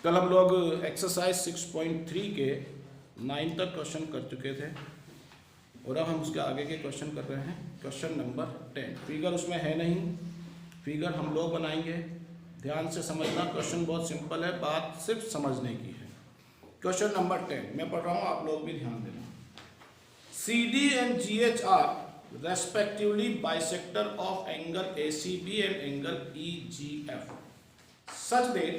कल हम लोग एक्सरसाइज 6.3 के 9 तक क्वेश्चन कर चुके थे और अब हम उसके आगे के क्वेश्चन कर रहे हैं। Question number 10। फिगर उसमें है नहीं, फिगर हम लोग बनाएंगे। ध्यान से समझना, क्वेश्चन बहुत सिंपल है, बात सिर्फ समझने की है। क्वेश्चन नंबर 10 मैं पढ़ रहा हूँ, आप लोग भी ध्यान देना। CD and GH are respectively bisector of angle ACB and angle EGF such that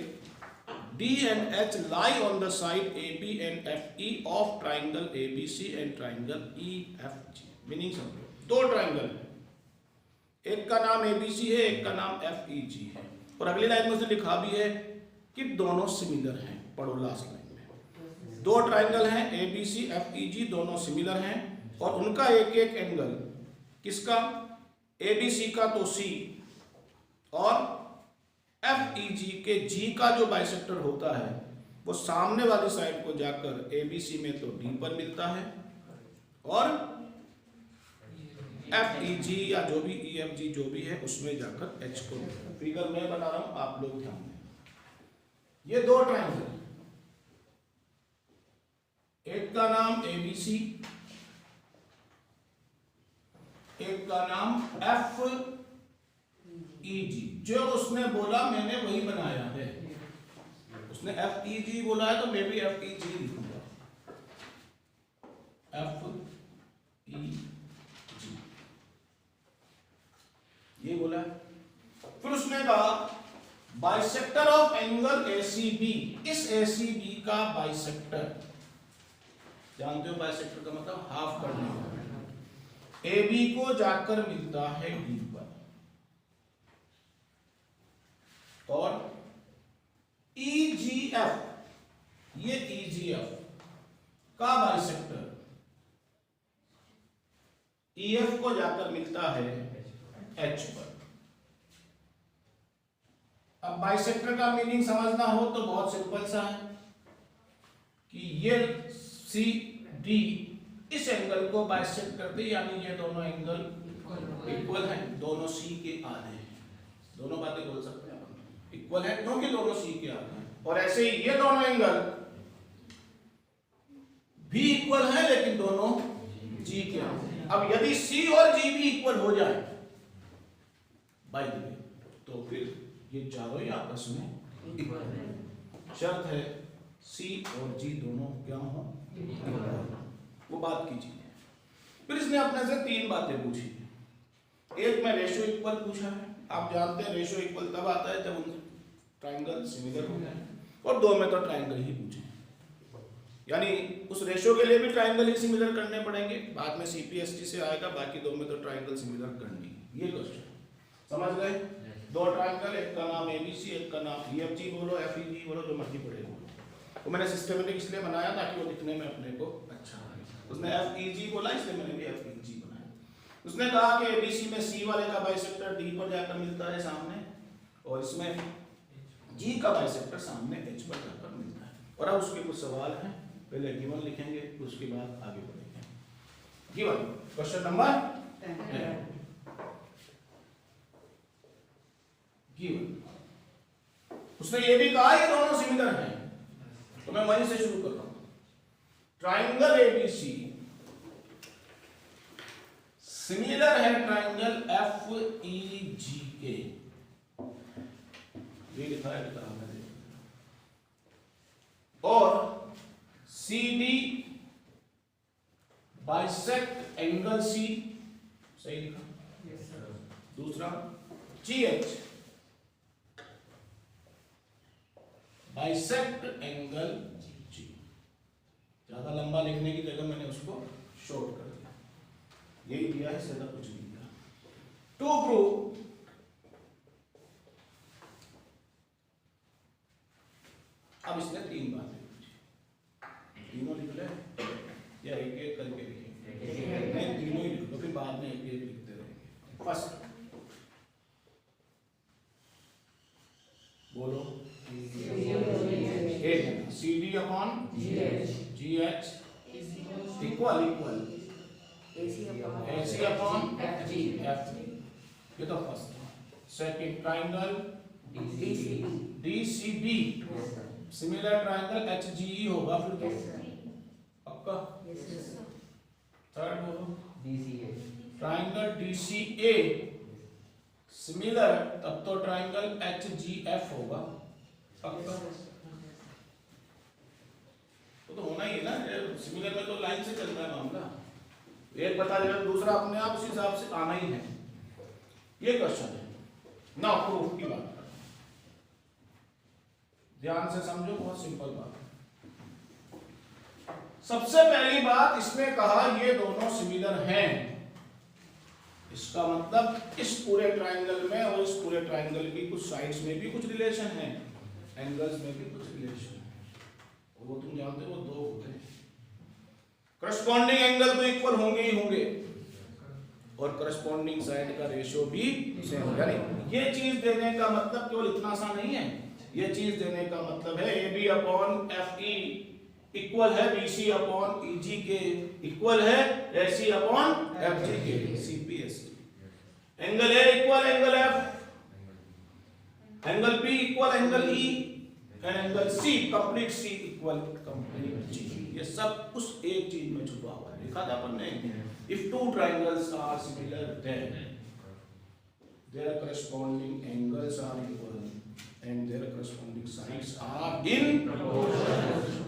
D and H lie on the side AB and FE of triangle ABC and triangle EFG। Meaning समझो, दो triangle है, एक का नाम ABC है, एक का नाम FEG है, और अगली लाइन में उसने लिखा भी है कि दोनों सिमिलर हैं। पढ़ो लास्ट लाइन में, दो ट्राइंगल हैं ABC FEG, दोनों सिमिलर हैं और उनका एक एक एंगल, किसका? ABC का तो C और FEG के G का जो बाइसेक्टर होता है वो सामने वाली साइड को जाकर ABC में तो D पर मिलता है और FEG या जो भी EFG जो भी है उसमें जाकर H को मिलता है। फिगर मैं बना रहा हूं, आप लोग ध्यान दें। ये दो ट्रायंगल, एक का नाम ABC, एक का नाम FEG। जो उसने बोला मैंने वही बनाया है। उसने FEG बोला है तो मैं भी FEG लिखूंगा, FEG ये बोला है। फिर उसने कहा बाइसेक्टर ऑफ एंगल ACB, इस ACB का बाइसेक्टर, जानते हो बाइसेक्टर का मतलब हाफ करने का, AB को जाकर मिलता है D पर, और EGF, ये EGF का बाइसेक्टर EF को जाकर मिलता है H पर। अब बाइसेक्टर का मीनिंग समझना हो तो बहुत सिंपल सा है कि ये CD इस एंगल को बाइसेक्ट करते, यानी ये दोनों एंगल इक्वल हैं, दोनों C के आधे हैं। दोनों बातें बोल सकते हैं अपन, इक्वल है क्योंकि दोनों C के आधे हैं। और ऐसे ही ये दोनों एंगल भी इक्वल है लेकिन दोनों G के आधे हैं। अब यदि C और G भी इक्वल हो जाए बाय द वे, तो फिर ये चारों ही आपस में इक्वल है। शर्त है C और G दोनों क्या हो, वो बात कीजिए। फिर इसने अपने से तीन बातें पूछी। एक में रेशियो इक्वल पूछा है। आप जानते हैं रेशियो इक्वल तब आता है जब उन ट्राइंगल सिमिलर होते हैं, और दो में तो ट्राइंगल ही पूछे, यानी उस रेशियो के लिए भी ट्राइंगल ही सिमिलर करने पड़ेंगे। बाद में CPST से आएगा, बाकी दो में तो ट्राइंगल सिमिलर करनी है। ये क्वेश्चन समझ गए? दो ट्राइंगल, एक का नाम ABC, एक का नाम EFG बोलो, FEG बोलो, जो मर्जी पड़े बोलो। तो मैंने सिस्टमेटिक इसलिए बनाया ताकि वो दिखने में अपने को अच्छा लगे। उसने FEG बोला इसलिए मैंने भी FEG बनाया। उसने कहा कि ABC में C वाले का बाइसेक्टर D पर जाकर मिलता है सामने, और इसमें G का बाइसेक्टर सामने H पर जाकर मिलता है। और अब उसके कुछ सवाल हैं, पहले गिवन लिखेंगे, उसके बाद आगे बढ़ेंगे। Given question number 10। उसने ये भी कहा ये दोनों सिमिलर हैं, तो मैं वहीं से शुरू कर रहा हूं। ट्राइंगल ABC सिमिलर है ट्राइंगल FEG के, ये लिखा है किताब में, और CD बाइसेक्ट एंगल C, सही लिखा। दूसरा GH बाइसेक्ट एंगल G। ज्यादा लंबा लिखने की जगह मैंने उसको शॉर्ट कर दिया, यही दिया है, ज्यादा कुछ नहीं दिया। टू प्रूव अब इसने तीन बातें पूछी, तीनों लिख ले या एक एक करके लिखेंगे? नहीं, तीनों ही लिख लो, फिर बाद में एक एक लिखते रहेंगे। फर्स्ट बोलो, CD upon GH equal AC upon FG। ये तो first. Second triangle DCB similar triangle HGE होगा फिर तो पक्का। थर्ड बोलो DCA ट्राइंगल DCA सिमिलर, तब तो ट्राइंगल HGF होगा पक्का। तो होना ही है ना, सिमिलर में तो लाइन से चलता है मामला, एक बता देगा दूसरा अपने आप उस हिसाब से आना ही है। ये क्वेश्चन है ना, प्रूफ की बात, ध्यान से समझो, बहुत सिंपल बात। सबसे पहली बात इसमें कहा ये दोनों सिमिलर हैं, इसका मतलब इस पूरे ट्राइंगल में और इस पूरे ट्राइंगल की कुछ साइड्स में भी कुछ रिलेशन है, एंगल्स में भी कुछ रिलेशन है, और वो तुम जानते हो वो दो होते हैं। करस्पॉन्डिंग एंगल तो इक्वल होंगे ही होंगे, और करस्पॉन्डिंग साइड का रेशियो भी सेम होगा। ये चीज देने का मतलब केवल इतना सा नहीं है, ये चीज देने का मतलब है AB अपॉन FE इक्वल है BC अपॉन EG के, इक्वल है AC अपॉन FG के, CPST। Angle A equal angle F, angle B equal angle E, and angle C complete C equal complete G। ये सब उस एक चीज में छुपा हुआ है, लिखा था अपन ने, if two triangles are similar then their corresponding angles are equal and their corresponding sides are in proportion।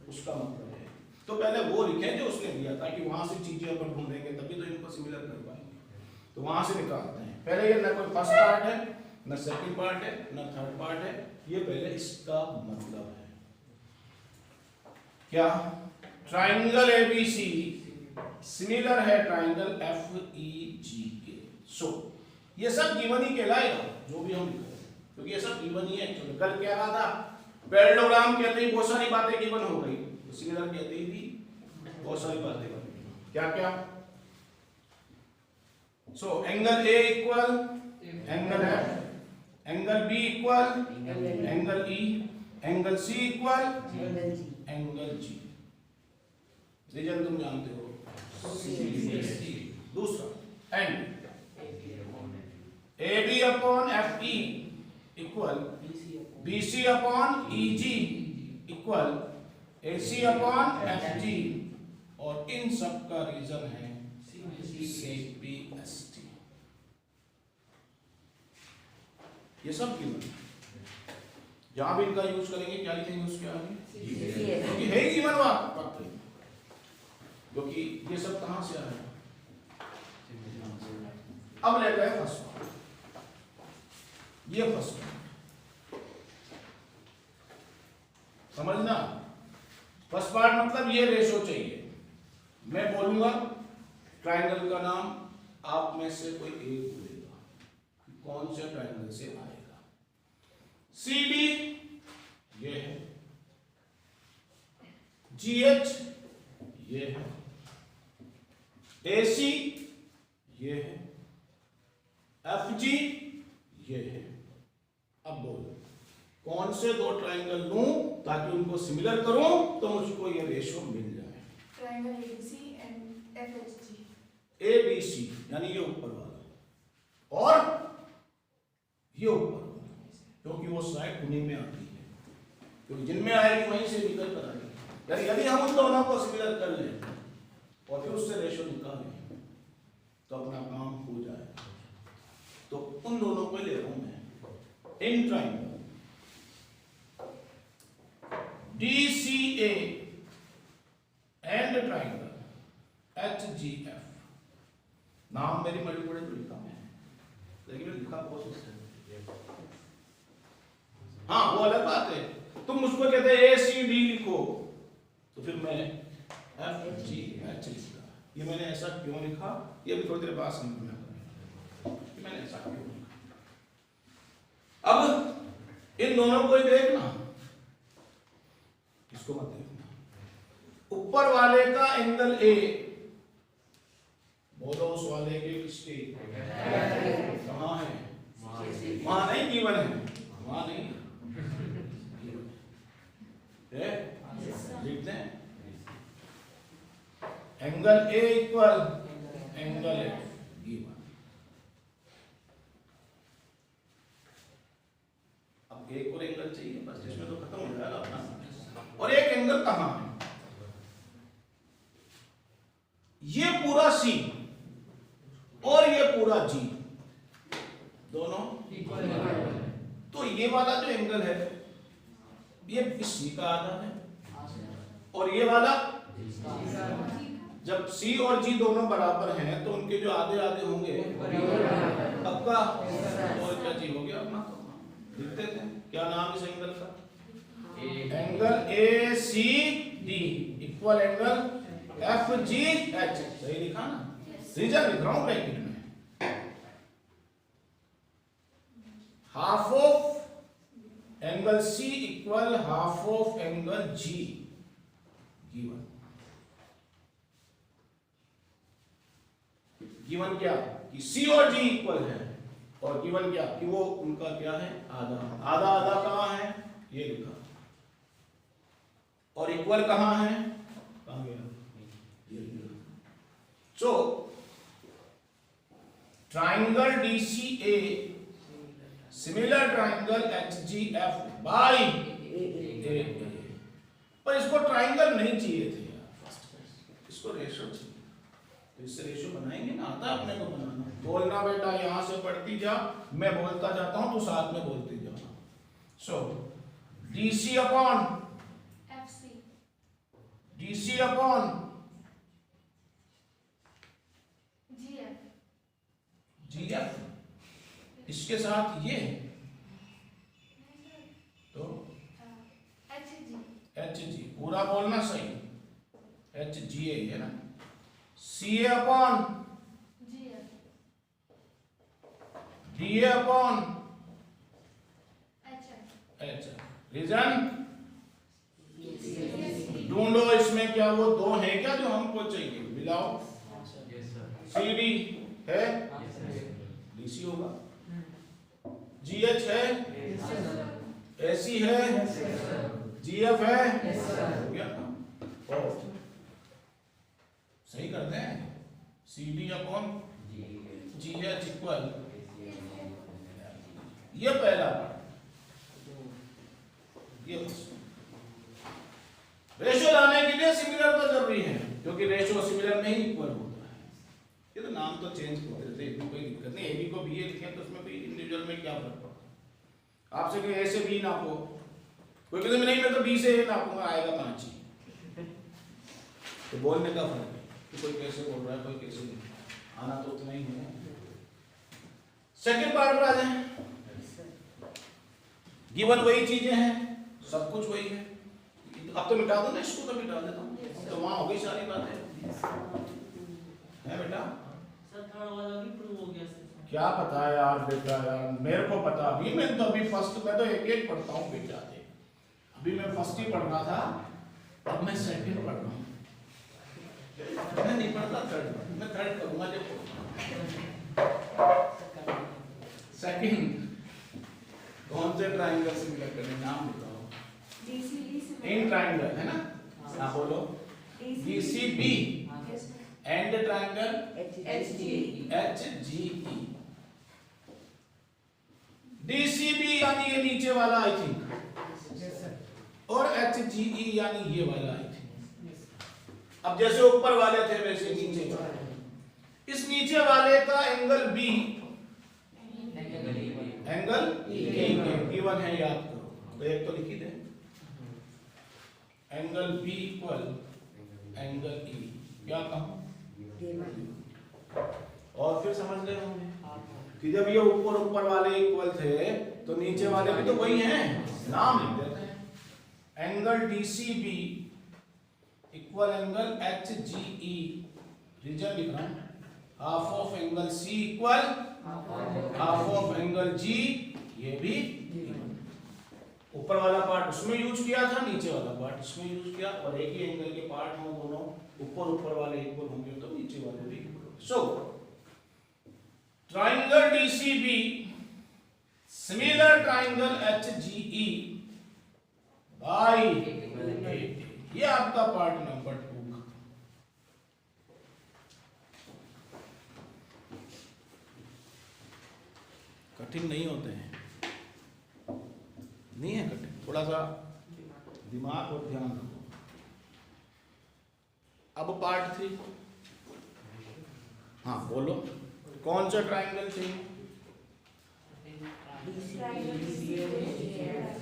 उसका मतलब है, तो पहले वो लिखे जो उसने दिया, ताकि वहां से चीजें अपन ढूंढेंगे तभी तो इनको सिमिलर कर पाएंगे। तो वहां से निकालते हैं, पहले ये ना कोई फर्स्ट पार्ट है, ना सेकंड पार्ट है, ना थर्ड पार्ट है, ये पहले इसका मतलब है क्या, ट्राइंगल ABC सिमिलर है ट्राइंगल FEG के। सो ये सब गिवन ही कहलाएगा जो भी हम लिख रहे हैं, क्योंकि ये सब गिवन ही है। एक्चुअली कल क्या रहा था, पैरेललोग्राम कहते ही बहुत सारी बातें गिवन हो गई, सिमिलर कहते ही भी बहुत सारी बातें बन गई। क्या क्या, so angle A equal angle F, angle B equal angle E, angle C equal angle G। Reason तुम जानते हो, दूसरा and AB upon FE equal BC upon EG equal AC upon FG, और इन सब का रीजन है CPST। ये सब गिवन, जहां भी इनका यूज करेंगे क्या लिखेंगे उसके आगे, क्योंकि है ही गिवन बात, क्योंकि ये सब कहां से आ रहा है। अब ले गए फर्स्ट पार्ट, ये फर्स्ट पार्ट समझना। फर्स्ट पार्ट मतलब ये रेशो चाहिए, मैं बोलूंगा ट्राइंगल का नाम, आप में से कोई एक बोलेगा कौन से ट्राइंगल से आएगा। CD ये है, GH ये है, AC ये है, FG ये है। अब बोलो कौन से दो ट्राइंगल लूं ताकि उनको सिमिलर करूं तो मुझको ये रेशो मिल जाए। Triangle ABC and FHG। ABC यानी ये ऊपर वाला और ये ऊपर वाला, क्योंकि वो साइड उन्हीं में आती है, क्योंकि जिनमें आएगी वहीं से निकल कर आएगी। यानी यदि हम उन दोनों को सिमिलर कर लें और फिर उससे रेशो निकालें तो अपना काम हो जाए। तो उन दोनों को ले रहा हूं मैं, in triangle DCA and triangle HGF। नाम मेरी बड़ी बड़े तो लिखा है, लेकिन लिखा बहुत है। हाँ वो अलग बात है, तुम मुझको कहते हैं ACD लिखो तो फिर मैं FGH लिखा। ये मैंने ऐसा क्यों लिखा, ये भी थोड़ी देर बाद समझ में आएगा मैंने ऐसा क्यों लिखा। अब इन दोनों को देखना, इसको मत देखना। ऊपर वाले का एंगल A, बोलो उस वाले के किसके, कहाँ है, वहां नहीं गिवन है, वहां नहीं है, लिखते हैं angle A equal angle F given. अब एक और एंगल चाहिए बस, इसमें तो खत्म हो जाएगा कहां है? ये पूरा सी और ये पूरा जी दोनों इक्वल है। तो ये वाला जो एंगल है ये सी का आधा है और ये वाला जब सी और जी दोनों बराबर हैं तो उनके जो आधे आधे होंगे पक्का और क्या जी हो गया अपना। तो लिखते थे क्या नाम इस एंगल का? Angle A C D equal angle F G H. सही लिखा ना? रीजन लिख रहा हूं ब्रैकेट में। Half of angle C equal half of angle G given. Given क्या कि सी और जी इक्वल है और गिवन क्या कि वो उनका क्या है? आधा आधा आधा कहां है? ये लिखा। और इक्वल कहां है? कहां गया? So triangle DCA similar triangle HGF by A। पर इसको ट्राइंगल नहीं चाहिए थे यार, इसको रेशो चाहिए। तो इससे रेशो बनाएंगे ना, आता है अपने को बनाना। बोलना बेटा यहां से पढ़ती जा, मैं बोलता जाता हूं तो साथ में बोलती जाना। सो DC upon FC DC upon GF इसके साथ ये तो HG पूरा बोलना सही। HGA है ना? CA upon DA upon H। Reason ढूंढो इसमें क्या वो दो है क्या जो हमको चाहिए? मिलाओ। CD है, DC होगा। GH है, AC है, GF है, हो गया ना? और सही करते हैं। CD अपॉन GH इक्वल ये पहला ये रेशो लाने के लिए सिमिलर तो जरूरी है क्योंकि रेशो सिमिलर नहीं इक्वल होता है। ये तो नाम तो चेंज करते रहते हैं, कोई दिक्कत नहीं। AB को BA लिखें तो उसमें कोई इंडिविजुअल में क्या फर्क पड़ता है? आपसे कोई A से B नापो, कोई कहते नहीं मैं तो B से A नापूंगा, आएगा 5 ही। तो बोलने का फर्क है कि कोई कैसे बोल रहा है कोई कैसे नहीं, आना तो उतना ही है। सेकंड पार्ट पर आ जाए। गिवन वही चीजें हैं, सब कुछ वही है। अब तो मिटा दो ना इसको, तो मिटा देता हूँ तो वहां हो गई सारी बातें है बेटा। क्या पता है यार बेटा, यार मेरे को पता अभी मैं तो अभी फर्स्ट में तो एक एक पढ़ता हूँ बेटा। अभी मैं फर्स्ट ही पढ़ रहा था, अब मैं सेकंड पढ़ रहा हूँ। मैं नहीं पढ़ता थर्ड, मैं थर्ड पढ़ूंगा जब सेकंड। कौन से ट्राइंगल से मिलकर करने नाम बताओ? इन ट्राइंगल है ना? हाँ बोलो। DCB and triangle HGE। DCB यानी ये नीचे वाला आई थिंक, और HGE यानी ये वाला आई थिंक। अब जैसे ऊपर वाले थे वैसे नीचे वाले। इस नीचे वाले का एंगल B एंगल गिवन है, याद करो। तो एक तो लिखी दे, angle B equal angle E। क्या कहूं? और फिर समझ ले होंगे कि जब ये ऊपर ऊपर वाले इक्वल थे तो नीचे वाले भी तो वही हैं, नाम लिख देते हैं। Angle DCB equal angle HGE। Reason लिख रहा हूं। Half of angle C equal half of angle G। ये भी ऊपर वाला पार्ट उसमें यूज किया था, नीचे वाला पार्ट इसमें यूज किया, और एक ही एंगल के पार्ट हों दोनों, ऊपर वाले इक्वल होंगे तो नीचे वाले भी equal. So triangle DCB similar triangle HGE by ये आपका पार्ट नंबर 2। कठिन नहीं होते हैं, नहीं है कठिन, थोड़ा सा दिमाग और ध्यान रखो। अब पार्ट 3, हाँ बोलो, कौन सा ट्राइंगल चाहिए?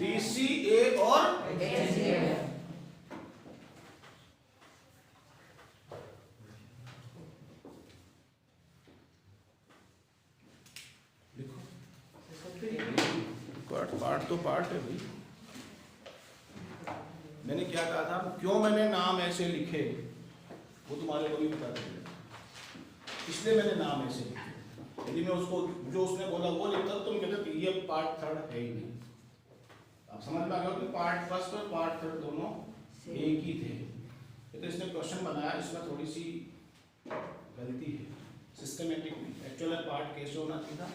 DCA और लिखो, पार्ट तो पार्ट है भाई। मैंने क्या कहा था, क्यों मैंने नाम ऐसे लिखे वो तुम्हारे को भी पता चलेगा, इसलिए मैंने नाम ऐसे लिखे। यदि मैं उसको जो उसने बोला वो लिखता तो तुम कहते ये पार्ट 3 है ही नहीं। आप समझ में आ गया कि पार्ट 1 और पार्ट 3 दोनों एक ही थे। तो इसने क्वेश्चन बनाया, इसमें थोड़ी सी गलती है, सिस्टमेटिक नहीं। एक्चुअल पार्ट कैसे होना चाहिए था,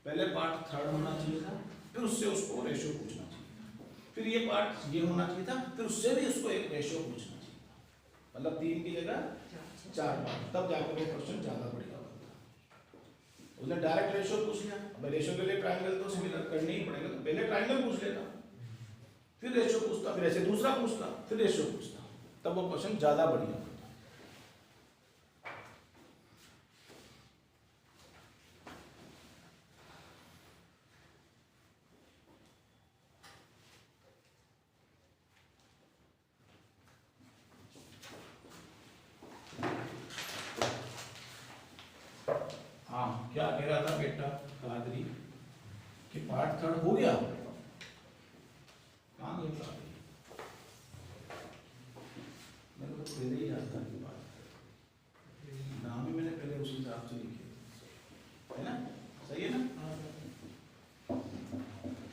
पहले पार्ट 3 होना चाहिए था, फिर उससे उसको रेशियो पूछना चाहिए, फिर ये पार्ट ये होना चाहिए था, फिर उससे भी उसको एक रेशियो पूछना चाहिए था। मतलब 3 की जगह 4 पार्ट, तब जाकर वो क्वेश्चन ज़्यादा बढ़िया बनता। उसने डायरेक्ट रेशियो पूछ लिया। अब रेशियो के लिए ट्राइंगल तो सिमिलर करना ही पड़ेगा, तो पहले ट्राइंगल पूछ लेता, फिर रेशियो पूछता, फिर ऐसे दूसरा पूछता, फिर रेशियो पूछता, तब वो क्वेश्चन ज़्यादा बढ़िया बनता। हाँ, क्या कह रहा था बेटा कादरी कि पार्ट 3 हो गया? कहाँ गई कादरी? मेरे को पहले ही याद था कि नाम ही मैंने पहले उसी हिसाब से लिखे है ना, सही है ना?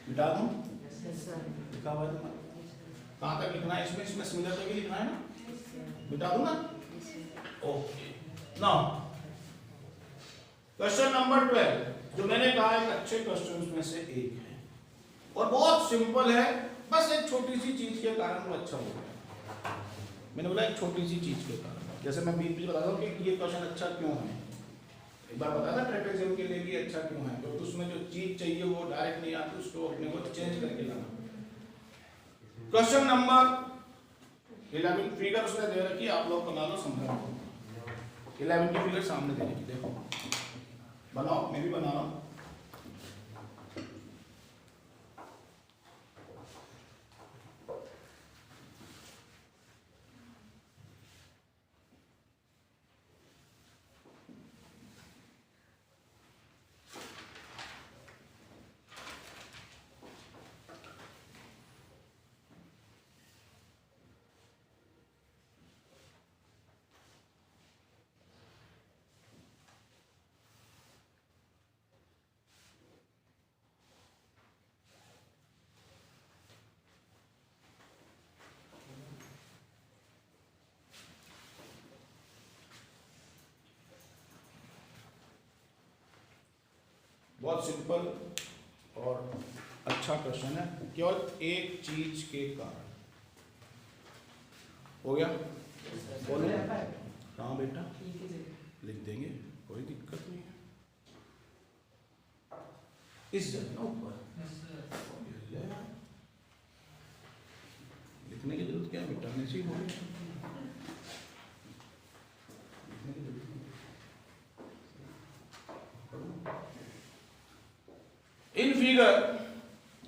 मिटा दूं? लिखा हुआ है तुम्हारे, कहाँ तक लिखना है इसमें? इसमें सिमिलर तक ही लिखना है ना? मिटा दूं ना? ओके, नाउ क्वेश्चन नंबर 12, जो मैंने कहा एक अच्छे क्वेश्चंस में से एक है और बहुत सिंपल है, बस एक छोटी सी चीज के कारण वो अच्छा हो गया। मैंने बोला एक छोटी सी चीज के कारण, जैसे मैं बीच बीच बताता हूँ कि ये क्वेश्चन अच्छा क्यों है। एक बार बताया था ट्रेपेजियम के लिए भी अच्छा क्यों है, क्योंकि तो उसमें जो चीज चाहिए वो डायरेक्ट नहीं आती, उसको अपने को चेंज करके लाना। क्वेश्चन नंबर 11, फिगर उसने दे रखी, आप लोग बना लो, समझा। 11 की फिगर सामने दे रखी, देखो बनाओ, मैं भी बना रहा हूँ। बहुत सिंपल और अच्छा क्वेश्चन है, केवल एक चीज के कारण। हो गया? बोलो। हाँ बेटा, लिख देंगे, कोई दिक्कत नहीं है। इस जगह ऊपर लिखने की जरूरत क्या है बेटा, ऐसे ही हो गया। In figure,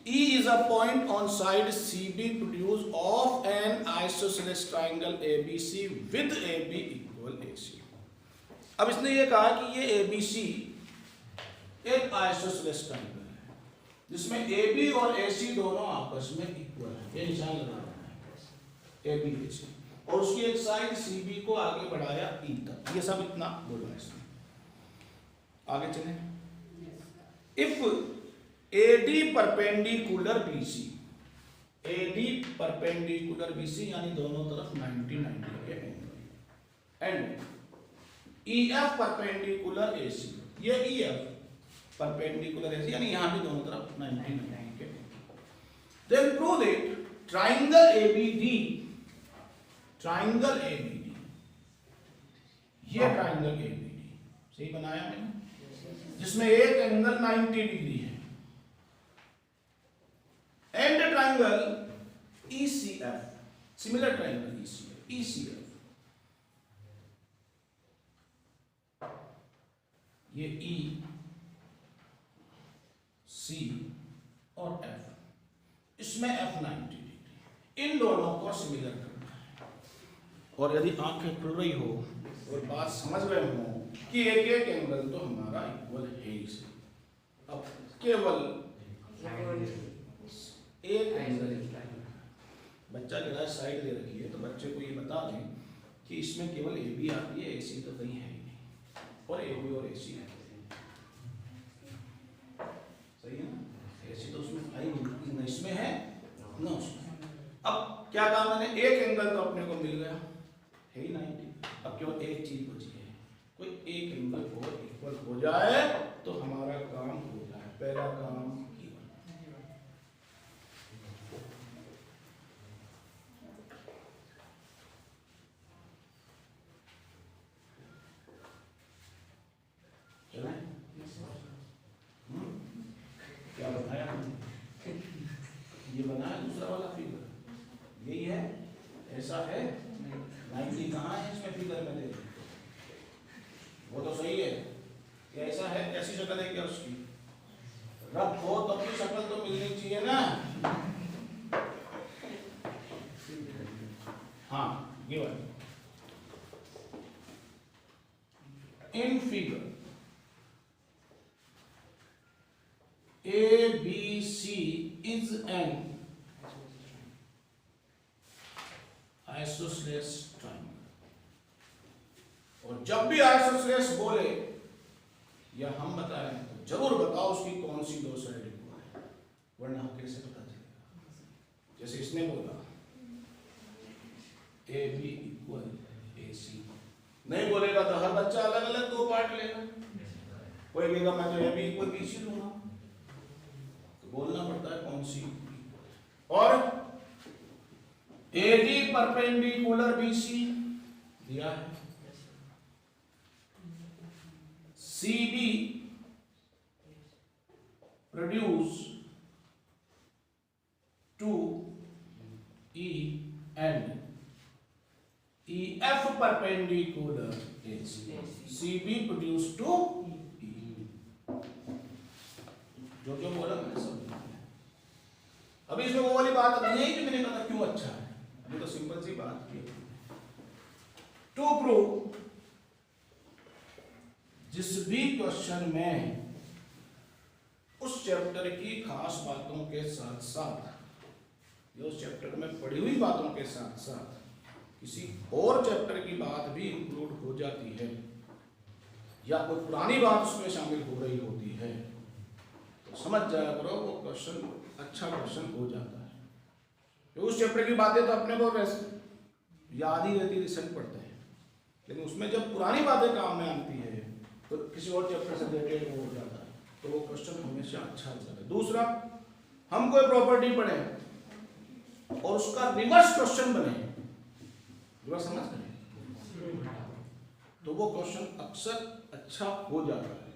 E is a point on side CB produced of an isosceles triangle ABC with AB equal AC. अब इसने ये कहा कि ये ABC एक आइसोसेलेस ट्रायंगल है जिसमें AB और AC दोनों आपस में इक्वल है। ये निशान लगा रहा है AB AC, और उसकी एक साइड CB को आगे बढ़ाया E तक। ये सब इतना बोलना है इसमें। आगे चलें। If AD perpendicular BC, AD perpendicular BC यानी दोनों तरफ 90-90 के angle, and EF perpendicular AC, ये EF परपेंडिकुलर AC यानी यहाँ भी दोनों तरफ 90-90 के angle. Then prove that triangle ABD, triangle ABD, ये triangle ABD सही बनाया मैंने, जिसमें एक एंगल 90 डिग्री है, and triangle ECF, similar triangle ECF, ये ई, सी और एफ, इसमें एफ 90 डिग्री, इन दोनों को सिमिलर करना है। और यदि आंखें खुल रही हो और बात समझ रहे हो कि एक एक एंगल तो हमारा इक्वल है ही से, अब केवल एक एंगल, बच्चा कह रहा है साइड दे रखी है तो बच्चे को ये बता दें कि इसमें केवल ए बी आती है, ए सी तो कहीं है ही नहीं, और ए बी और ए सी है, सही है ना, ए सी तो उसमें आई नहीं, न इसमें है न उसमें। अब क्या कहा मैंने, एक एंगल तो अपने को मिल गया है ही 90, अब केवल एक चीज बची है, कोई एक एंगल और इक्वल हो जाए तो हमारा काम हो जाए, पहला काम क्या बताया, ये बना है दूसरा वाला फिगर, यही है, ऐसा है, 90 कहाँ है इसमें फिगर में, देखो वो तो सही है, ऐसा है, ऐसी शक्ल है क्या उसकी, रखो तब की शक्ल तो मिलनी चाहिए ना। हाँ given in figure ABC is an isosceles triangle, और जब भी आइसोसेलेस बोले या हम बताएं तो जरूर बताओ उसकी कौन सी दो साइड इक्वल है, वरना हम कैसे पता चलेगा। जैसे इसने बोला AB इक्वल AC, नहीं बोलेगा तो हर बच्चा अलग अलग दो पार्ट लेगा, कोई कहेगा मैं तो AB इक्वल BC लूंगा, बोलना पड़ता है कौन सी, और AD परपेंडिकुलर BC दिया है, CB produce to E and EF perpendicular AC, CB produce to E, जो बोला मैंने सब। अभी इसमें वो वाली बात नहीं है कि मैंने कहा क्यों अच्छा है, अभी तो सिंपल सी बात की। टू प्रूव, जिस भी क्वेश्चन में उस चैप्टर की खास बातों के साथ साथ, या उस चैप्टर में पढ़ी हुई बातों के साथ साथ किसी और चैप्टर की बात भी इंक्लूड हो जाती है, या कोई पुरानी बात उसमें शामिल हो रही होती है, तो समझ जाया करो वो क्वेश्चन अच्छा क्वेश्चन हो जाता है। तो उस चैप्टर की बातें तो अपने को वैसे याद ही रहती, रिसेंट पढ़ते हैं, लेकिन उसमें जब पुरानी बातें काम में आती है तो किसी और चैप्टर से रिलेटेड हो जाता है, तो वो क्वेश्चन हमेशा अच्छा हो जाता है। दूसरा, हम कोई प्रॉपर्टी पढ़ें और उसका रिवर्स क्वेश्चन बने, पूरा समझ गए, तो वो क्वेश्चन अक्सर अच्छा हो जाता है,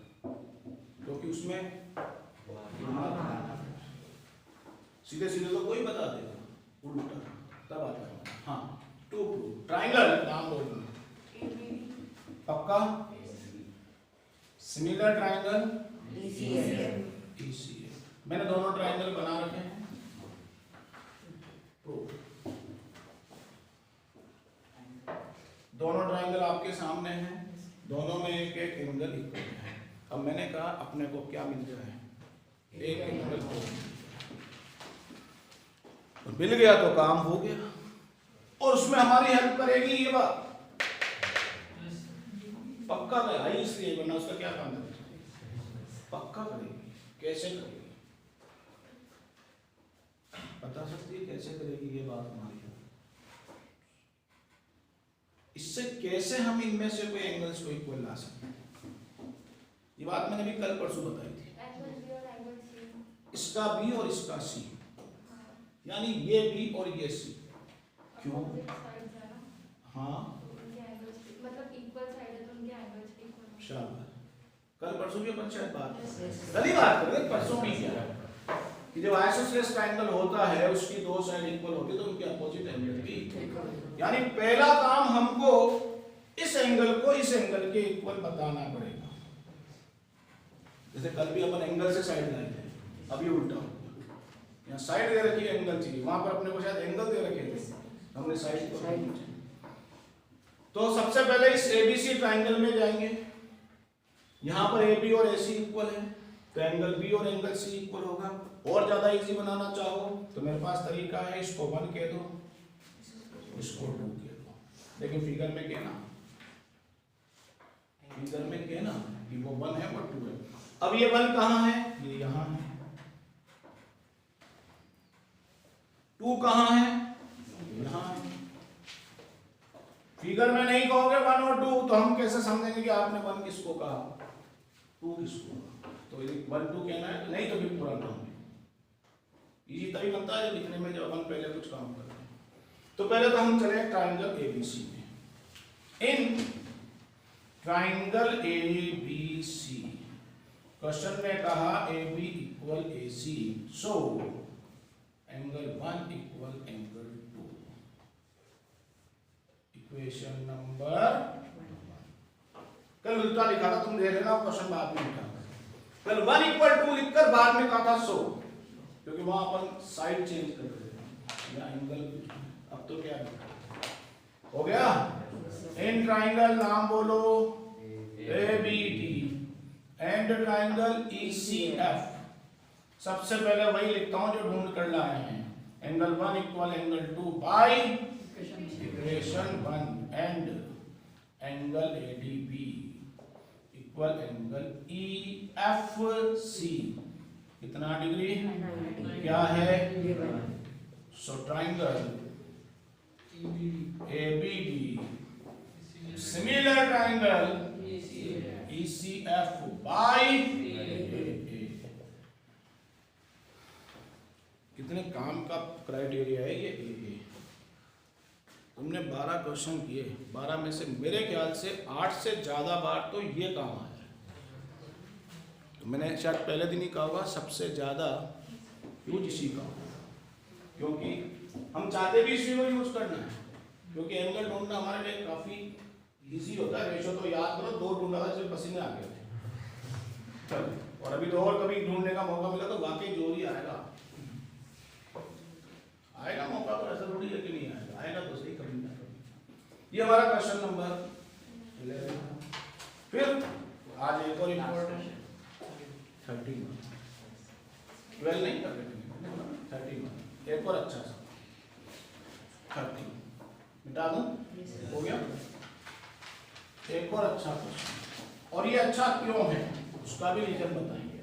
क्योंकि उसमें सीधे सीधे तो कोई बता देगा, उल्टा तब आता है। हाँ, टू प्रूव ट्राइंगल, नाम बोलना पक्का, सिमिलर ट्राइंगल ECF, मैंने दोनों ट्राइंगल बना रखे हैं, प्रूव, दोनों ट्राइंगल आपके सामने हैं, दोनों में एक एक एंगल इक्वल है। अब मैंने कहा अपने को क्या मिल गया है, एक एंगल मिल गया तो काम हो गया, और उसमें हमारी हेल्प करेगी ये बात, पक्का है इसलिए, वरना उसका क्या काम है, पक्का करेगी। कैसे करेगी बता सकती है, कैसे करेगी ये बात हमारी, इससे कैसे हम इनमें से कोई एंगल्स को इक्वल ला सकते हैं, ये बात मैंने भी कल परसों बताई थी। इसका B और इसका C, यानी ये B और ये C, क्यों, हाँ मतलब इक्वल साइड है तो उनके एंगल्स इक्वल। शाबाश, कल परसों भी अपन शायद बात कल ही बात करेंगे, परसों भी किया कि जब आइसोसेलेस ट्रायंगल होता है उसकी दो साइड इक्वल होती है तो उनके अपोजिट एंगल भी इक्वल, यानी पहला काम हमको इस एंगल को इस एंगल के इक्वल बताना पड़ेगा, जैसे कल भी अपन एंगल से साइड लाए थे, अभी उल्टा हो गया। यहाँ साइड दे रखी है, एंगल चाहिए, वहां पर अपने को शायद एंगल दे रखे थे, हमने साइड को। तो सबसे पहले इस एबीसी ट्राइंगल में जाएंगे। यहाँ पर AB और AC इक्वल है, तो एंगल B और एंगल C इक्वल होगा। और ज्यादा इजी बनाना चाहो तो मेरे पास तरीका है, इसको 1 कह दो, इसको 2 कह दो, लेकिन फिगर में कहना, फिगर में कहना कि वो 1 है वो 2 है। अब ये 1 कहाँ है, ये यहाँ है। 2 कहाँ है, यहाँ है। फिगर में नहीं कहोगे 1 और 2 तो हम कैसे समझेंगे कि आपने 1 किसको कहा, 2 किसको कहा। तो 1 2 कहना है, नहीं तो फिर पूरा नाम है। इजी तभी बनता है लिखने में जब हम पहले कुछ काम करते हैं। तो पहले तो हम चले ट्राइंगल ABC में। इन ट्राइंगल ABC क्वेश्चन ने कहा AB equal AC, so angle 1 equal angle 2। Equation number 1। कल उल्टा लिखा था, तुम देख लेना, क्वेश्चन बाद में लिखा। कल 1 इक्वल 2 लिखकर बाद में कहा था सो, क्योंकि वहां अपन साइड चेंज कर रहे थे या एंगल। अब तो क्या हो गया, इन ट्राइंगल नाम बोलो ABD एंड ट्राइंगल ECF। सबसे पहले वही लिखता हूं जो ढूंढ कर लाए हैं, angle 1 equal angle 2 by equation 1 and angle ADB equal angle EFC। कितना डिग्री, क्या है, so triangle ABD similar triangle ECF by कितने काम का क्राइटेरिया है ये AA। तुमने 12 क्वेश्चन किए, 12 में से मेरे ख्याल से 8 से ज्यादा बार तो ये काम आया है। तो मैंने शायद पहले दिन ही कहा होगा सबसे ज्यादा यूज इसी का, क्योंकि हम चाहते भी इसी को यूज करना है, क्योंकि एंगल ढूंढना हमारे लिए काफी इजी होता है। रेशो तो याद करो, 2 ढूंढा था सिर्फ पसीने आ गए थे। चलो, और अभी तो और कभी ढूंढने का मौका मिला तो वाकई जोर ही आएगा, आएगा मौका, तो ऐसा थोड़ी है कि नहीं आएगा, आएगा तो सही, कभी ना कभी। ये हमारा क्वेश्चन नंबर 11। फिर आज एक और इम्पोर्टेंट 13 12 नहीं कर रहे, 13 एक और अच्छा सा 13 मिटा दूं, हो गया। एक और अच्छा क्वेश्चन, और ये अच्छा क्यों है उसका भी रीजन बताएंगे।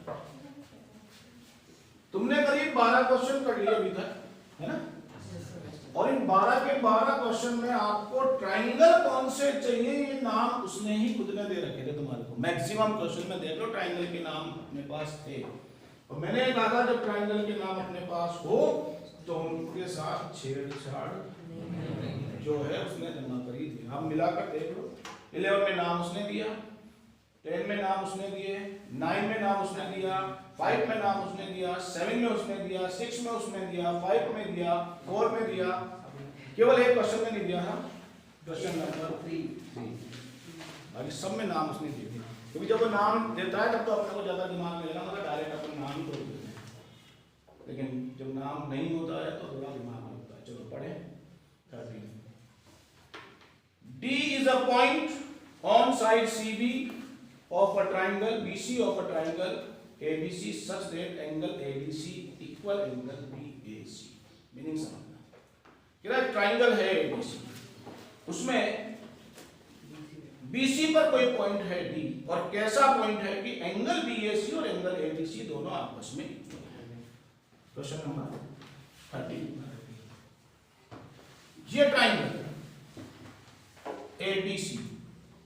तुमने करीब 12 क्वेश्चन कर लिए अभी तक, है ना, और इन 12 के 12 क्वेश्चन में आपको ट्राइंगल कौन से चाहिए ये नाम उसने ही खुद ने दे रखे थे तुम्हारे को। मैक्सिमम क्वेश्चन में देख लो ट्राइंगल के नाम अपने पास थे, और मैंने कहा था जब ट्राइंगल के नाम अपने पास हो तो उनके साथ छेड़छाड़ जो है उसने जमा करी थी। हम मिलाकर देख लो, 11 में नाम उसने दिया, 10 में नाम उसने दिए, 9 में नाम उसने दिया, 5 में नाम उसने दिया, 7 में उसने दिया, 6 में उसने दिया, 5 में दिया, 4 में दिया, केवल एक क्वेश्चन में नहीं दिया था, क्वेश्चन नंबर 3। बाकी सब में नाम उसने दिए थे, क्योंकि जब वो नाम देता है तब तो अपने को ज्यादा दिमाग में लेना, मतलब डायरेक्ट अपन नाम ही बोल देते हैं, लेकिन जब नाम नहीं होता है तो थोड़ा दिमाग में होता है। चलो पढ़े 13। D is a point on side CB of a triangle BC of a triangle ABC such that angle ADC equal angle BAC। Meaning समझना, क्या ट्राइंगल है ABC, उसमें BC पर कोई पॉइंट है D, और कैसा पॉइंट है कि एंगल BAC और एंगल ADC दोनों आपस में इक्वल है। Question number 13। ये ट्राइंगल ABC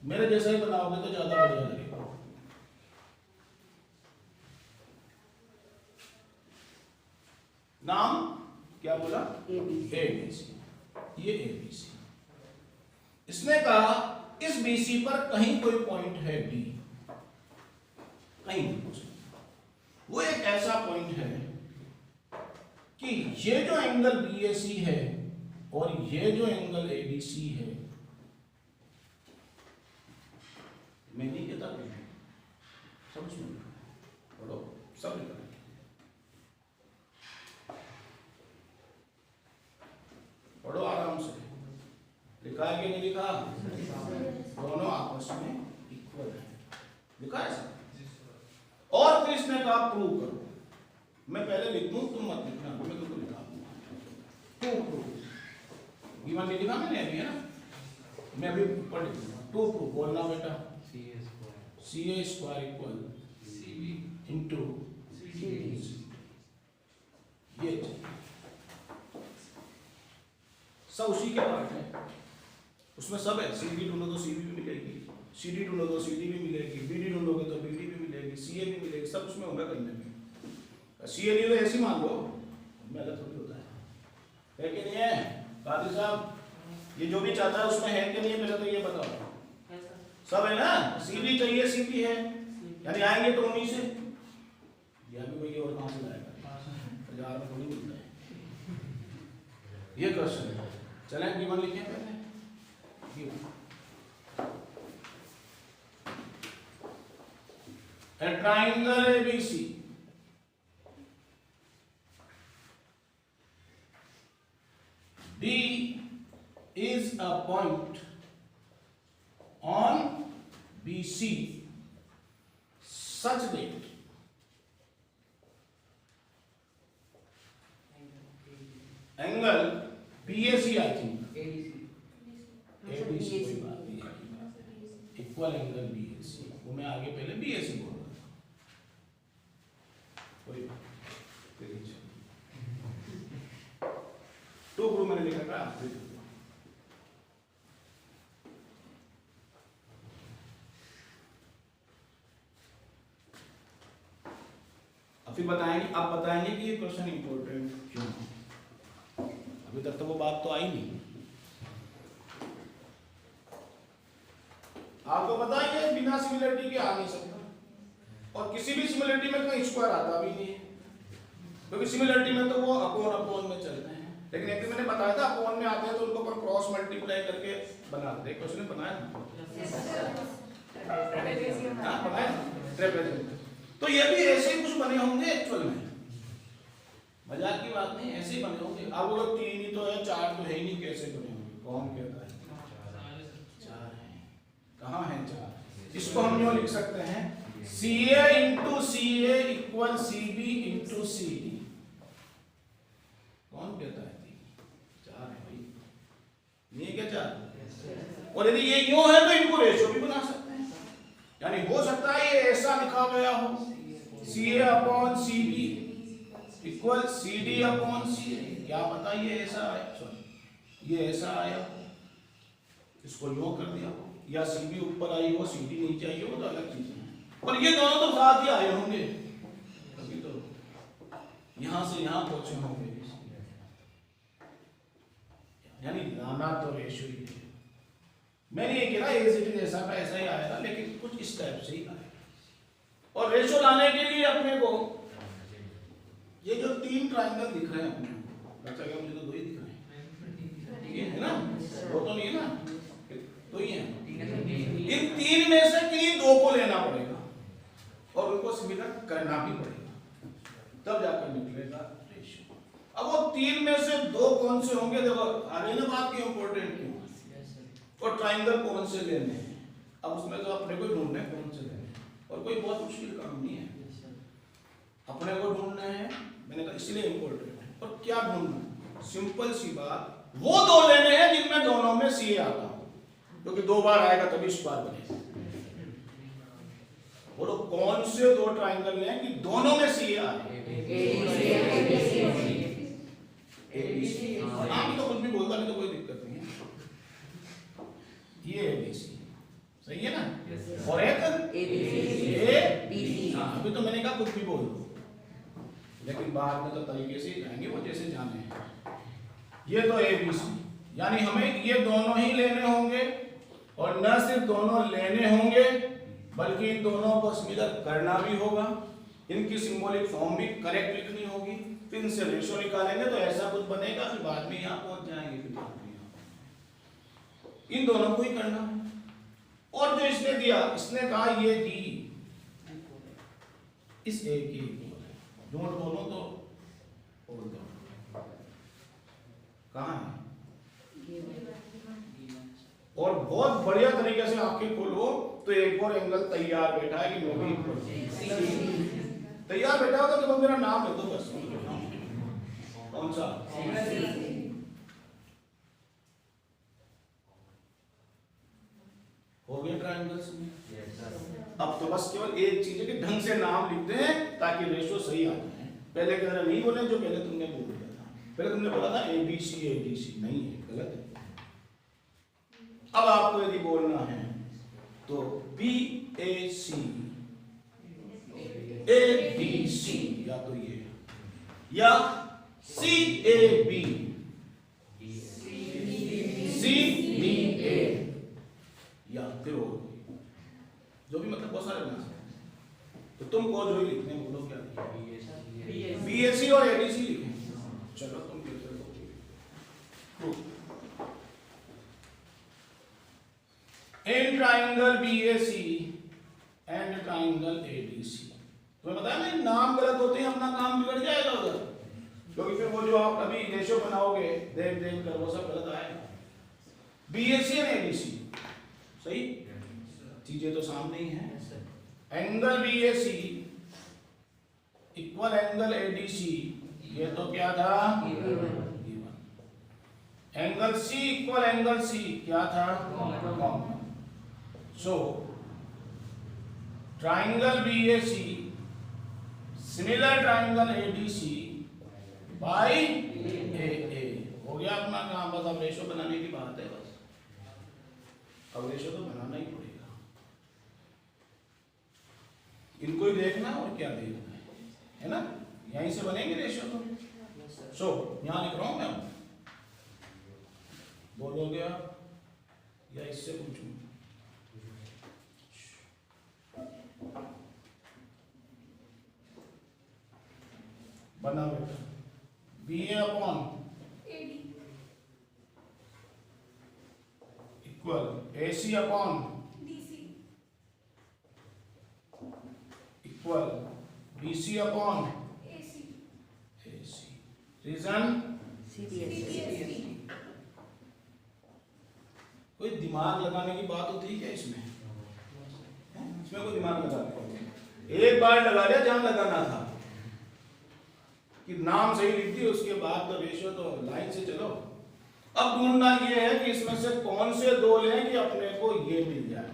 मेरे जैसा ही बनाओगे तो ज्यादा बढ़िया लगेगा। नाम क्या बोला, ABC। ये ABC, इसने कहा इस BC पर कहीं कोई पॉइंट है D, कहीं वो एक ऐसा पॉइंट है कि ये जो एंगल BAC है और ये जो एंगल ADC है, मैं नहीं कहता समझ में, सब लिखा है। पढ़ो आराम से, लिखा है कि नहीं लिखा? दोनों आपस में इक्वल है, लिखा है सर। और फिर इसने कहा प्रूव करो। मैं पहले लिख दूं, तुम मत लिखना, मैं तुमको लिखा दूंगा। टू प्रूव गिवन नहीं लिखा मैंने अभी, है ना? मैं अभी ऊपर लिख दूंगा। टू प्रूव बोलना बेटा। CA square equal CB into ये सब उसी के पार्ट है, उसमें सब है। CD ढूंढो तो CB भी मिलेगी, CD ढूंढो तो CD भी मिलेगी, BD ढूंढोगे तो BD भी मिलेगी, CA भी मिलेगी, सब उसमें होगा करने में। CA नहीं तो ऐसे मान लो, मेरा थोड़ी होता है कि नहीं है? कादिर साहब, ये जो भी चाहता है उसमें है कि नहीं है, मेरा तो ये बताओ। सब है ना? CB चाहिए, CB है, यानी आएंगे तो उन्हीं से। या भी कोई और कहां से लाएगा? 1000 में थोड़ी मिलता है ये क्वेश्चन है। चलें गिवन लिखें पहले। A triangle ABC D is a point on BC such that angle BAC, I think ABC कोई बात नहीं, इक्वल एंगल BAC, वो मैं आगे पहले BAC बोलूंगा, कोई बात। टू प्रूव मैंने लिखा था, अभी बताएंगे, आप बताएंगे कि ये क्वेश्चन इंपॉर्टेंट क्यों। अभी तक तो वो बात तो आई नहीं। आपको पता है ये बिना सिमिलरिटी के आ नहीं सकता, और किसी भी सिमिलरिटी में कोई स्क्वायर आता भी नहीं है, क्योंकि सिमिलरिटी में तो वो अपॉन अपॉन में चलते हैं। लेकिन एक मैंने बताया था अपॉन में आते हैं तो उनको पर क्रॉस मल्टीप्लाई करके बनाते हैं। क्वेश्चन बनाया ना? बनाया ट्रेपेजोइडल। तो ये भी ऐसे ही कुछ बने होंगे एक्चुअल में, मजाक की बात नहीं, ऐसे ही बने होंगे। अब वो 3 ही तो है, 4 तो है ही नहीं, कैसे बने होंगे? कौन कहता है 4 है? कहाँ है 4? इसको हम यूं लिख सकते हैं CA into CA equal CB into CD। कौन कहता है 4 है भाई? ये क्या 4? और यदि ये यूं है तो इनको रेशो भी बना सकते हैं, यानी हो सकता है ये ऐसा लिखा गया हो CA upon CB equal CD upon CA। क्या पता ये ऐसा आया, सॉरी ये ऐसा आया, इसको यूं कर दिया, या CB ऊपर आई हो CD नीचे आई हो, तो अलग चीज है। और ये दोनों तो साथ ही आए होंगे, अभी तो यहां से यहां पहुंचे होंगे, यानी लाना तो रेशो ही है। मैंने ये कहा एसिड जैसा का ऐसा ही आएगा, लेकिन कुछ इस टाइप से ही आएगा। और रेशो लाने के लिए अपने को ये जो 3 ट्रायंगल दिख रहे हैं अपने को, अच्छा क्या मुझे तो 2 ही दिख रहे हैं, ये है ना? 2 तो नहीं है ना, 2 ही हैं। इन 3 में से किन्हीं 2 को लेना पड़ेगा और उनको सिमिलर करना भी पड़ेगा, तब जाकर निकलेगा रेशियो। अब वो 3 में से 2 कौन से होंगे? देखो आगे ना बात की इंपॉर्टेंट क्यों, और ट्रायंगल कौन से लेने हैं। अब उसमें तो अपने को ढूंढना है कौन से लेने हैं, और कोई बहुत मुश्किल काम नहीं है, अपने को ढूंढना है। मैंने कहा इसलिए इंपॉर्टेंट है। और क्या ढूंढना है? सिंपल सी बात, वो 2 लेने हैं जिनमें दोनों में CA आता हो, क्योंकि 2 बार आएगा तभी स्क्वायर बनेगा। बोलो कौन से 2 ट्रायंगल लें कि दोनों में CA आए? आप तो कुछ भी बोलता नहीं तो कोई दिक्कत नहीं है, ये ABC सही है ना? और एक ABC। अभी तो मैंने कहा कुछ भी बोल दो, लेकिन बाद में तो तरीके से जाएंगे वो जैसे जाने हैं। ये तो ABC, यानी हमें ये दोनों ही लेने होंगे, और न सिर्फ दोनों लेने होंगे बल्कि इन दोनों को सिमिलर करना भी होगा, इनकी सिंबॉलिक फॉर्म भी करेक्ट लिखनी होगी, फिर इनसे रेशो निकालेंगे तो ऐसा कुछ बनेगा, फिर बाद में यहाँ पहुंच जाएंगे, फिर इन दोनों को ही करना है। और जो इसने दिया, इसने कहा ये D इस A की झूठ बोलो तो बोल दो। कहाँ है? और बहुत बढ़िया तरीके से आंखें खोलो तो एक और एंगल तैयार बैठा है कि मैं भी तैयार बैठा होगा तो मेरा नाम है तो बस। कौन सा? हो गया ट्रायंगल्स में। अब तो बस केवल एक चीज है कि ढंग से नाम लिखते हैं ताकि रेशो सही आ जाए। पहले की तरह नहीं बोले जो पहले तुमने बोल दिया था। पहले तुमने बोला था ABC नहीं है, गलत है। अब आपको यदि बोलना है तो BAC ABC या तो ये या CAB CBA या फिर और जो भी, मतलब बहुत सारे बना सकते हैं। तो तुमको जो ही लिखने बोलो क्या BAC और ABC लिखें। चलो तुम in triangle BAC and triangle ADC। तुम्हें पता है ना नाम गलत होते हैं अपना काम बिगड़ जाएगा उधर, क्योंकि फिर वो जो आप अभी रेशो बनाओगे देख देख कर वो सब गलत आएगा। BAC और ADC सही चीजें तो सामने ही हैं। Angle BAC equal angle ADC, ये तो क्या था? Angle C equal angle C क्या था? Common. So triangle BAC similar triangle ADC by AA। हो गया अपना काम, बस अब रेशो बनाने की बात है। बस अब रेशो तो बनाना ही पड़ेगा, इनको ही देखना और क्या देखना है ना? यहीं से बनेंगे रेशो तो। सो यहां लिख रहा हूं मैं, बोलोगे या इससे पूछूं? बना बेटा BA upon AD equal AC upon DC equal BC upon AC reason CBSE। कोई दिमाग लगाने की बात होती है क्या इसमें? इसमें कोई दिमाग लगा, एक बार लगा लिया जहां लगाना था कि नाम सही लिख दी, उसके बाद तो रेशो तो लाइन से चलो। अब ढूंढना ये है कि इसमें से कौन से दो लें कि अपने को ये मिल जाए।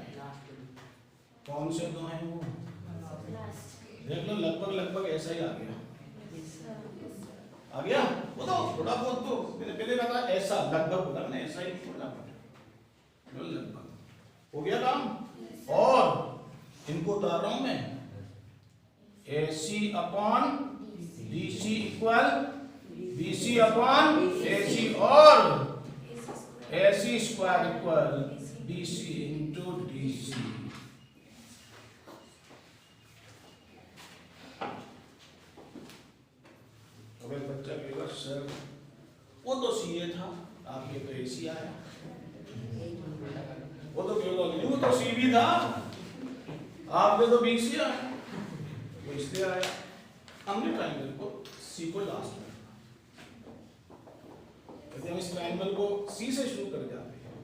कौन से दो हैं वो देख लो, लगभग लगभग ऐसा ही आ गया। आ गया वो तो थोड़ा बहुत तो मैंने पहले कहा था ऐसा, लगभग बोला मैंने, ऐसा ही थोड़ा लगभग हो गया काम। और इनको उतार रहा हूं मैं, AC upon DC equal BC upon AC और AC square equal BC into DC। अब एक बच्चा कहेगा सर वो तो CA था, आपके तो AC आया। वो तो कहेगा नहीं वो तो CB था, आपके तो BC आया। वो इसलिए आया, हमने ट्रायंगल को C को लास्ट में, यदि हम इस ट्रायंगल को C से शुरू कर जाते हैं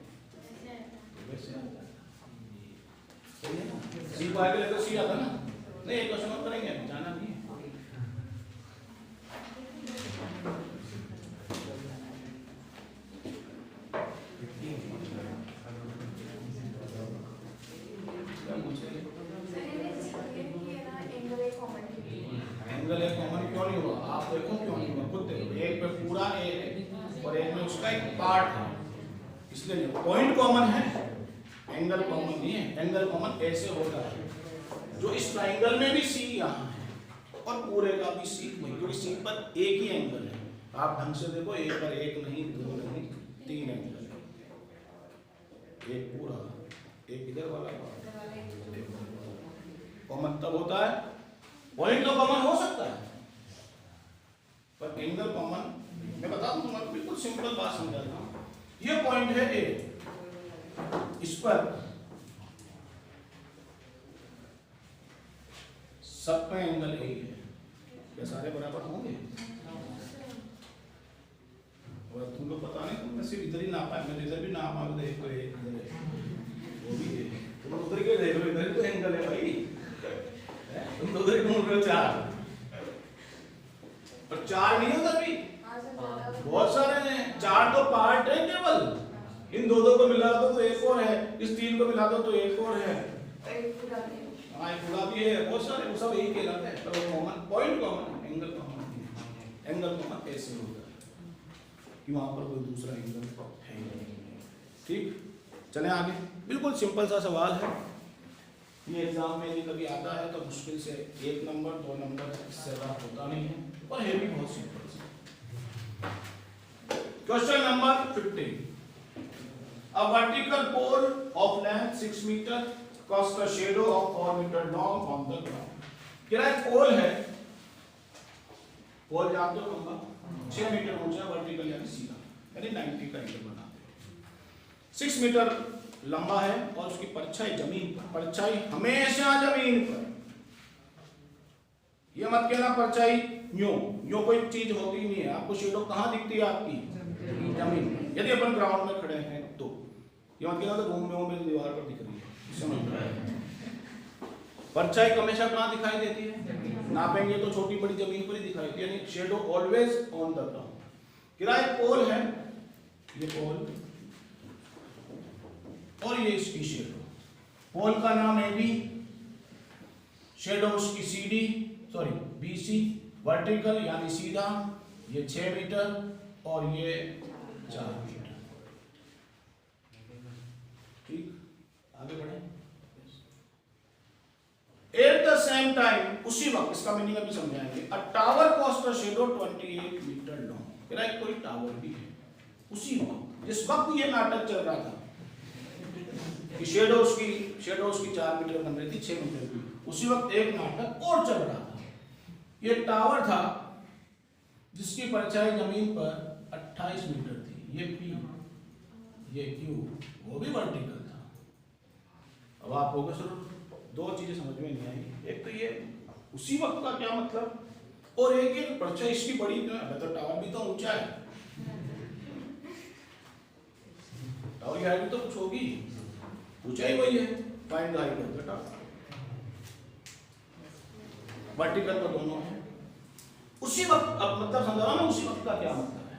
वैसे आता है, सही है ना? C को आगे लेकर C आता ना। नहीं एक क्वेश्चन और करेंगे, जाना नहीं है। एंगल एक कॉमन क्यों नहीं हुआ? आप देखो क्यों नहीं हुआ, खुद देखो। एक पे पूरा A है और एक में उसका एक पार्ट है, इसलिए नहीं। पॉइंट कॉमन है, एंगल कॉमन नहीं है। एंगल कॉमन ऐसे होता है जो इस ट्राइंगल में भी C यहाँ है और पूरे का भी C वही, क्योंकि C पर एक ही एंगल है। आप ढंग से देखो, एक पर एक नहीं, दो नहीं, तीन एंगल है। एक पूरा, एक इधर वाला कॉमन तब होता है। पॉइंट तो कॉमन हो सकता है पर एंगल कॉमन, मैं बता दूं तुम्हारे बिल्कुल सिंपल बात समझाता हूं। ये पॉइंट है A, इस पर सब पे एंगल A है, क्या सारे बराबर होंगे? और तुमको पता नहीं, तुमने सिर्फ इधर ही नापा है, मैंने इधर भी नापा है, देखो एक इधर है, वो भी है, तुम उधर के देख लो, इधर तो एंगल है भाई, तुम तो उधर ढूंढ रहे हो 4, और 4 नहीं उधर भी बहुत सारे हैं, 4 तो पार्ट है केवल, इन दो को मिला दो तो एक और है, इस 3 को मिला दो तो एक और है, हाँ एक पूरा भी है, बहुत सारे, वो सब यही कहलाते हैं, तो common point common, angle common, angle common ऐसे होता है कि वहां पर कोई दूसरा एंगल है नहीं। ठीक, चलें आगे। बिल्कुल सिंपल सा सवाल है, ये एग्जाम में यदि कभी आता है तो मुश्किल से 1 नंबर 2 नंबर इससे ज्यादा होता नहीं है, और है भी बहुत सिंपल सा। Question number 15, a vertical pole of length 6 meter casts a shadow of 4 meter long on the ground। क्या एक पोल है, पोल जानते हो खंबा, 6 मीटर ऊंचा वर्टिकल यानी सीधा, यानी 90 का एंगल बनाते हैं, 6 मीटर लंबा है और उसकी परछाई जमीन पर, परछाई हमेशा जमीन पर, ये मत कहना परछाई यूं कोई चीज होती नहीं है, आपको शेडो कहां दिखती है आपकी जमीन में, यदि अपन ग्राउंड में खड़े हैं तो ये मत कहना तो रूम में दीवार पर दिख रही है, समझ रहे हैं? परछाई हमेशा कहां दिखाई देती है, नापेंगे तो छोटी बड़ी जमीन पर ही दिखाई देती है, यानी shadow always on the ground. किराए पोल है, ये पोल और ये इसकी शेडो, पोल का नाम है बी, शेडो उसकी सीडी सॉरी बीसी, वर्टिकल यानी सीधा, ये 6 मीटर और ये 4 मीटर। ठीक, आगे बढ़े। एट द सेम टाइम, उसी वक्त, इसका मीनिंग अभी समझाएंगे, a tower cost a shadow 28 metre long. मेरा एक कोई टावर भी है, उसी वक्त जिस वक्त ये नाटक चल रहा था कि शेडो उसकी 4 मीटर बन रही थी 6 मीटर की, उसी वक्त एक नाटक और चल रहा था। ये टावर था जिसकी परछाई जमीन पर 28 मीटर थी, ये पी, ये क्यू, वो भी वर्टिकल था। अब आप होगा सर 2 चीजें समझ में नहीं आई, एक तो ये उसी वक्त का क्या मतलब, और एक ये परछाई इसकी बड़ी, तो टावर भी तो ऊंचा है, टावर की हाइट भी तो कुछ होगी, ऊंचाई वही है, find the height of the tower. Vertical तो दोनों है उसी वक्त। अब मतलब समझा ना, उसी वक्त का क्या मतलब है?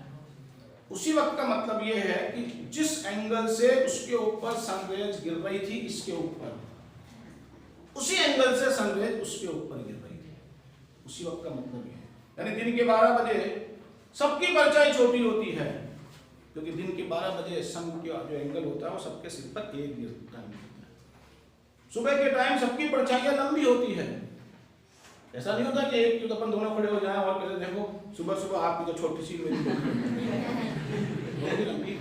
उसी वक्त का मतलब ये है कि जिस एंगल से उसके ऊपर सनरेज गिर रही थी इसके ऊपर, उसी एंगल से सनरेज उसके ऊपर गिर रही थी, उसी वक्त का मतलब ये है। यानी दिन के 12 बजे सबकी परछाई छोटी होती है, क्योंकि दिन के 12 बजे सन का जो एंगल होता है वो सबके सिर पर एक गिरता है। सुबह के टाइम सबकी परछाइयां लंबी होती है, ऐसा नहीं होता कि एक तो अपन दोनों खड़े हो जाएं और कहते देखो सुबह सुबह आपकी तो छोटी सी मेरी लंबी है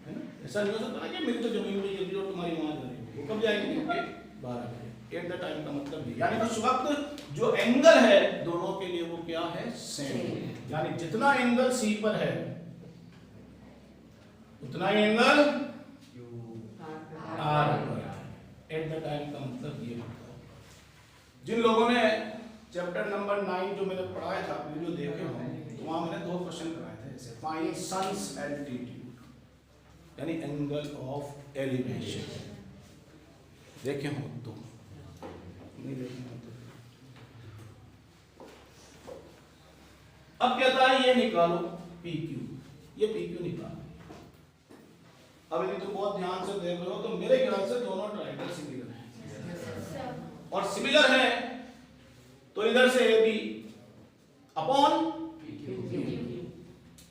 ना, ऐसा नहीं हो सकता कि मेरी तो जमीन में गिर और तुम्हारी वहां जा रही, वो कब जाएगी? 12 बजे। एट द टाइम का मतलब है, यानी उस वक्त जो एंगल है दोनों के लिए वो क्या है? सेम। यानी जितना एंगल सी पर है उतना ही एंगल आर पर है। एट द टाइम का मतलब ये होता है। जिन लोगों ने चैप्टर नंबर 9 जो मैंने पढ़ाया था, वीडियो देखे होंगे, तो वहां मैंने 2 क्वेश्चन कराए थे, जैसे फाइंड सन्स एल्टीट्यूड यानी एंगल ऑफ एलिवेशन, देखे हो तो नहीं देखे हो तो। अब कहता है ये निकालो PQ, ये PQ निकालो। अब यदि तुम बहुत ध्यान से देख लो तो मेरे ख्याल से दोनों ट्रायंगल सिमिलर हैं, और सिमिलर है तो इधर से AB upon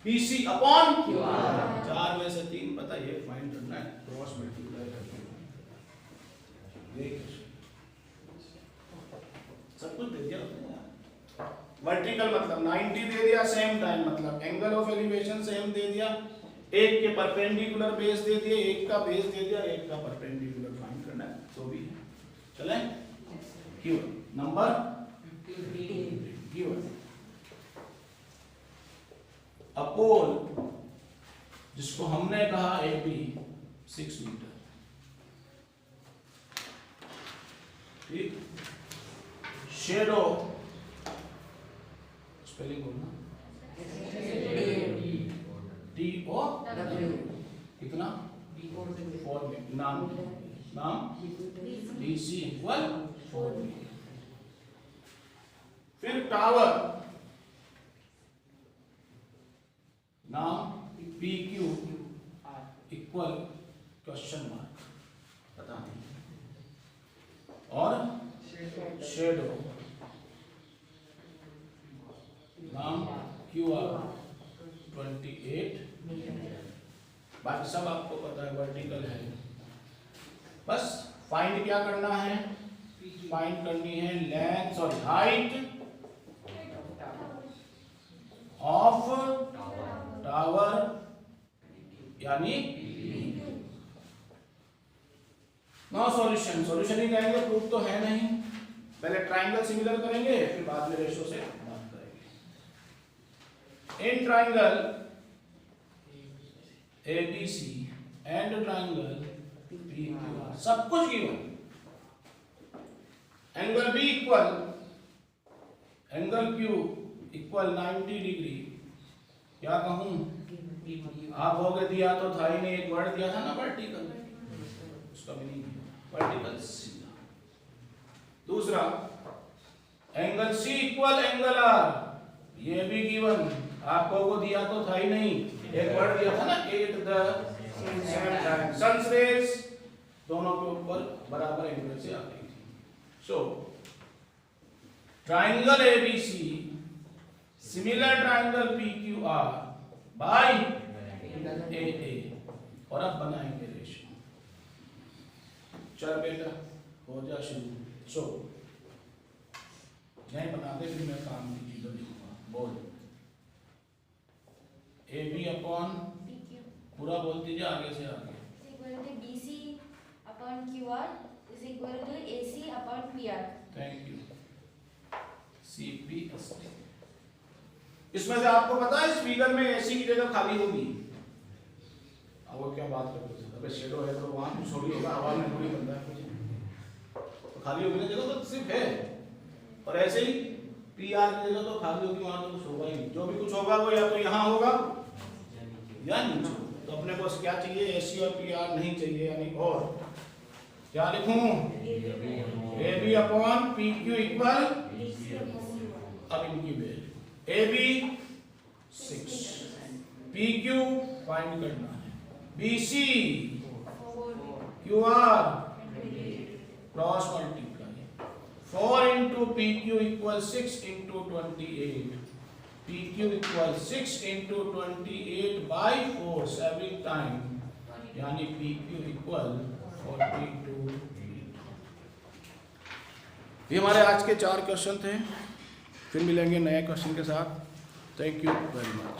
PC upon QR, 4 में से 3 पता ये फाइंड करना है, क्रॉस मल्टीप्लाई करना है, सब कुछ दे दिया उसने। वर्टिकल मतलब 90 दे दिया, सेम टाइम मतलब एंगल ऑफ एलिवेशन सेम दे दिया, एक के परपेंडिकुलर बेस दे दिए, एक का बेस दे दिया, एक का परपेंडिकुलर फाइंड करना है, तो भी है। चले क्यों नंबर गिवन अ पोल जिसको हमने कहा AB 6 मीटर, ठीक, शेडो स्पेलिंग बोलना, TO कितना 4 में, नाम DC इक्वल 4 में। फिर टावर, नाम PQ इक्वल क्वेश्चन मार्क, पता नहीं, और शेडो, नाम QR 28, बाकी सब आपको पता है, वर्टिकल है। बस फाइंड क्या करना है, फाइंड करनी है length, sorry height of tower, यानी नो सॉल्यूशन, सॉल्यूशन ही कहेंगे, प्रूफ तो है नहीं, पहले ट्राइंगल सिमिलर करेंगे, फिर बाद में रेशो से बात करेंगे। In triangle ABC and triangle PQR, सब कुछ given, angle B equal angle Q equal 90 degree, क्या कहूं, आप हो गए, दिया तो था ही नहीं, एक वर्ड दिया था ना वर्टिकल, उसका मीनिंग वर्टिकल सीधा। दूसरा angle C equal angle R, ये भी गिवन, आपको वो दिया तो था ही नहीं, एक वर्ड दिया था ना, at the same time, sun's rays दोनों के ऊपर बराबर एंगल से आ गई थी। So triangle ABC similar triangle PQR by AA, और अब बनाएंगे रेशियो। चल बेटा हो जा शुरू। सो नहीं बनाते फिर मैं काम की चीजें लिखूंगा, बोल AB अपॉन PQ पूरा बोल दीजिए आगे से आगे, is equal to BC upon QR is equal to AC upon PR। Thank you, CPST। इसमें से आपको पता है इस फिगर में AC की जगह खाली होगी, अब वो क्या बात करते हैं, अबे शेडो है तो वहां कुछ थोड़ी होगा, हवा में थोड़ी बनता है कुछ, तो खाली होगी ना जगह, तो सिर्फ है, और ऐसे ही PR की जगह तो खाली होगी, वहां तो कुछ होगा ही नहीं, जो भी कुछ होगा वो या तो यहाँ होगा या नीचे। तो अपने को क्या चाहिए, AC और PR नहीं चाहिए, यानी और क्या लिखूं, AB अपॉन PQ इक्वल, अब इनकी वैल्यू AB 6, PQ फाइंड करना है, BC QR cross multiply, 4 into PQ equal 6 into 28, PQ equal 6 into 28 by 4 saving time, यानी PQ इक्वल 42। ये हमारे आज के 4 क्वेश्चन थे, फिर मिलेंगे नए क्वेश्चन के साथ। Thank you very much.